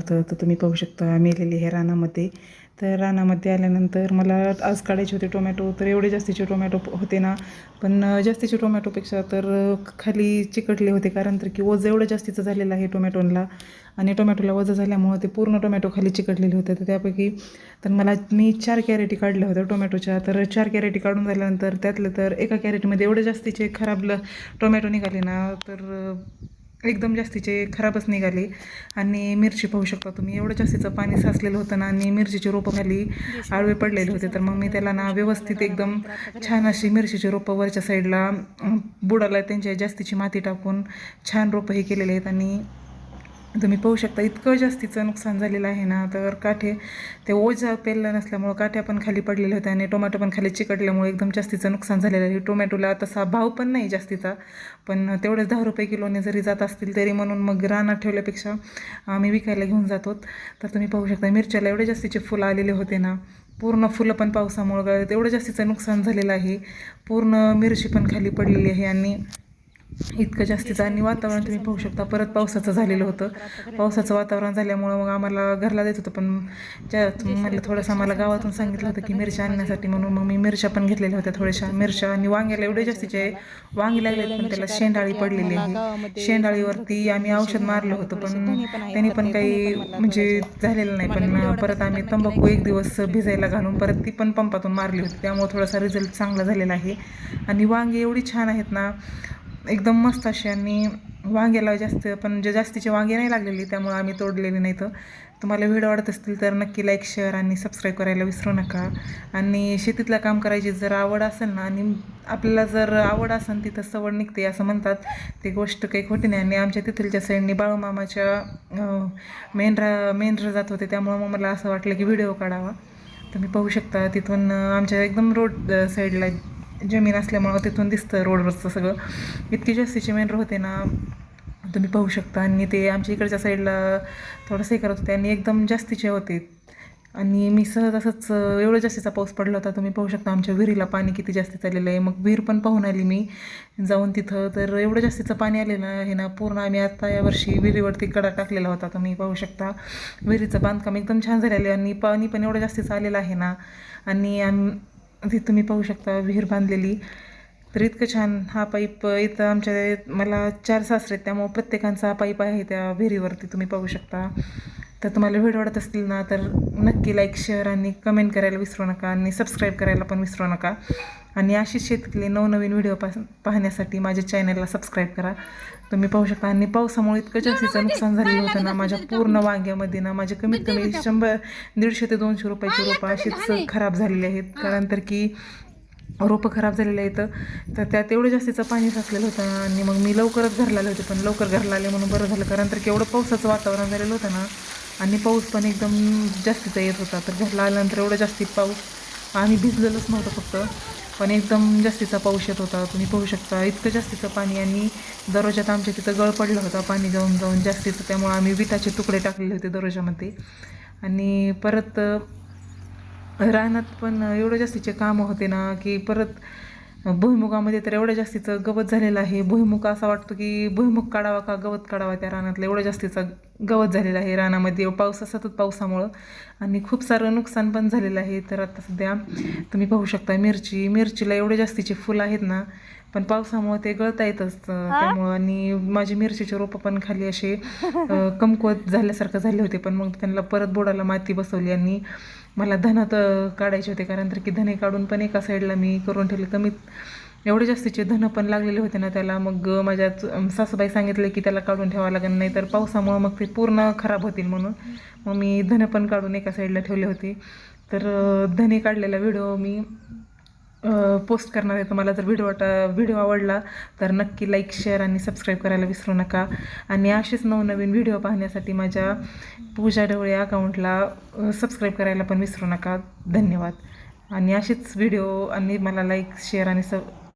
तर तुम्ही पाहू शकता मेलेली हे रानामध्ये. तर रानामध्ये आल्यानंतर मला आज काढायचे होते टोमॅटो. तर एवढे जास्तीचे टोमॅटो होते ना, पण जास्तीचे टोमॅटोपेक्षा तर खाली चिकटले होते. कारण तर की ओझं एवढं जास्तीचं झालेलं आहे टोमॅटोला, आणि टोमॅटोला ओझं झाल्यामुळं ते पूर्ण टोमॅटो खाली चिकटलेले होते. तर त्यापैकी तर मी 4 कॅरेटी काढल्या होत्या टोमॅटोच्या. तर 4 कॅरेटी काढून झाल्यानंतर त्यातलं तर एका कॅरेटमध्ये एवढे जास्तीचे खराब टोमॅटो निघाले ना, तर एकदम जास्तीचे खराबच निघाले. आणि मिरची पाहू शकता तुम्ही, एवढं जास्तीचं पाणी साचलेलं होतं ना, आणि मिरचीचे रोपं खाली आडवे पडलेले होते. तर मग मी त्याला ना व्यवस्थित एकदम छान अशी मिरचीचे रोपं वरच्या साईडला बुडाला त्यांच्या जास्तीची माती टाकून छान रोपं हे केलेले आहेत. आणि तुम्ही पाहू शकता इतकं जास्तीचं नुकसान झालेलं आहे ना. तर काठे ते ओझं पेरलं नसल्यामुळं काठ्या पण खाली पडलेल्या होत्या, आणि टोमॅटो पण खाली चिकटल्यामुळे एकदम जास्तीचं नुकसान झालेलं आहे. टोमॅटोला तसा भाव पण नाही जास्तीचा, पण तेवढेच 10 रुपये किलोने जरी जात असतील तरी म्हणून मग रानात ठेवल्यापेक्षा आम्ही विकायला घेऊन जातो. तर तुम्ही पाहू शकता मिरच्याला एवढे जास्तीचे फुलं आलेले होते ना, पूर्ण फुलं पण पावसामुळं एवढं जास्तीचं नुकसान झालेलं आहे. पूर्ण मिरची पण खाली पडलेली आहे. आणि इतकं जास्तीचं आणि वातावरण तुम्ही पाहू शकता परत पावसाचं झालेलं होतं. पावसाचं वातावरण झाल्यामुळं मग आम्हाला घरला देत होतं, पण म्हटलं थोडंसं आम्हाला गावातून सांगितलं होतं की मिरच्या आणण्यासाठी, म्हणून मग मी मिरच्या पण घेतलेल्या होत्या थोड्याशा मिरच्या. आणि वांग्याला एवढे जास्तीचे वांगी लागलेत, पण त्याला शेंडाळी पडलेली आहे. शेंडाळीवरती आम्ही औषध मारलं होतं, पण त्याने पण काही म्हणजे झालेलं नाही. पण परत आम्ही तंबाखू एक दिवस भिजायला घालून परत ती पण पंपातून मारली होती, त्यामुळे थोडासा रिझल्ट चांगला झालेला आहे. आणि वांगी एवढी छान आहेत ना, एकदम मस्त अशी. आणि वांग्याला पण जास्तीचे वांगे नाही लागलेली, त्यामुळे आम्ही तोडलेली नाही. तर तुम्हाला व्हिडिओ आवडत असतील तर नक्की लाईक, शेअर आणि सबस्क्राईब करायला विसरू नका. आणि शेतीतलं काम करायची जर आवड असेल ना, आणि आपल्याला जर आवड असेल तिथं सवड निघते असं म्हणतात, ती गोष्ट काही खोटी नाही. आणि आमच्या तिथलच्या साईडनी बाळूमामाच्या मेंढरं जात होते, त्यामुळं मग मला असं वाटलं की व्हिडिओ काढावा. तुम्ही पाहू शकता तिथून आमच्या एकदम रोड साईडला जमीन असल्यामुळं तिथून दिसतं रोडवरचं सगळं. इतकी जास्तीचे मेंढरं होते ना, तुम्ही पाहू शकता. आणि ते आमच्या इकडच्या साईडला थोडंसं हे करत होते, आणि एकदम जास्तीचे होते. आणि मी सहज असंच एवढं जास्तीचा पाऊस पडला होता, तुम्ही पाहू शकता आमच्या विहिरीला पाणी किती जास्त आलेलं आहे. मग विहीर पण पाहून आली मी जाऊन तिथं. तर एवढं जास्तीचं पाणी आलेलं आहे ना, पूर्ण आम्ही आता यावर्षी विहिरीवरती कडा टाकलेला होता. तुम्ही पाहू शकता विहिरीचं बांधकाम एकदम छान झालेलं आहे, आणि पाणी पण एवढं जास्तीचं आलेलं आहे ना. आणि ते तुम्ही पाहू शकता विहीर बांधलेली. तर इतकं छान हा पाईप इथं मला 4 सासरे आहेत, त्यामुळे प्रत्येकांचा पाईप आहे त्या विहिरीवरती, तुम्ही पाहू शकता. तर तुम्हाला व्हिडिओ आवडत असतील ना, तर नक्की लाईक, शेअर आणि कमेंट करायला विसरू नका, आणि सबस्क्राईब करायला पण विसरू नका. आणि अशीच शेतीतले नवनवीन व्हिडिओ पाहण्यासाठी माझ्या चॅनलला सबस्क्राईब करा. तुम्ही पाहू शकता. आणि पावसामुळे इतकं जास्तीचं नुकसान झालेलं होतं ना, माझ्या पूर्ण वांग्यामध्ये ना माझे कमीत कमी 150 ते 200 रुपयाची रोपं अशीच खराब झालेली आहेत. कारण तर की रोपं खराब झालेले आहेत. तर त्यात एवढं जास्तीचं पाणी साचलेलं होतं. आणि मग मी लवकरच घरला आले होते, पण लवकर घरला आले म्हणून बरं झालं, कारण तर केवढं पावसाचं वातावरण झालेलं होतं ना, आणि पाऊस पण एकदम जास्तीचा येत होता. तर घरला आल्यानंतर एवढं जास्ती पाऊस आम्ही भिजलेलोच नव्हतं फक्त, पण एकदम जास्तीचा पाऊस येत होता. तुम्ही पाहू शकता इतकं जास्तीचं पाणी. आणि दरवाजात आमच्या तिथं गळ पडला होता पाणी जाऊन जाऊन जास्तीचं, त्यामुळे आम्ही विटाचे तुकडे टाकलेले होते दरवाजामध्ये. आणि परत रानात पण एवढं जास्तीचे कामं होते ना, की परत भुईमुगामध्ये तर एवढं जास्तीचं गवत झालेलं आहे. भुईमुग असा वाटतो की भुईमुग काढावा का गवत काढावा त्या रानातलं, एवढं जास्तीचं गवत झालेलं आहे रानामध्ये सतत पावसामुळं. आणि खूप सारं नुकसान पण झालेलं आहे. तर आता सध्या तुम्ही पाहू शकता मिरचीला एवढे जास्तीचे फुलं आहेत ना, पण पावसामुळे ते गळता येतच त्यामुळं. आणि माझी मिरचीचे रोपं पण खाली असे कमकुवत झाल्यासारखं झाले होते, पण मग त्यांना परत बोडाला माती बसवली. आणि मला धनं तर काढायचे होते, कारण तर की धने काढून पण एका साईडला मी करून ठेवले. एवढे जास्तीचे धनं पण लागलेले होते ना त्याला. मग माझ्या सासूबाई सांगितले की त्याला काढून ठेवावं लागेल, नाही तर पावसामुळं मग ते पूर्ण खराब होतील म्हणून. मग मी धनं पण काढून एका साईडला ठेवले होते. तर धने काढलेला व्हिडिओ मी पोस्ट करणार आहे. तुम्हाला जर व्हिडिओ आवडला तर नक्की लाईक, शेअर आणि सबस्क्राईब करायला विसरू नका. आणि असेच नवनवीन व्हिडिओ पाहण्यासाठी माझ्या पूजा ढवळे अकाउंटला सबस्क्राईब करायला पण विसरू नका. धन्यवाद. आणि असेच व्हिडिओ आणि मला लाईक, शेअर आणि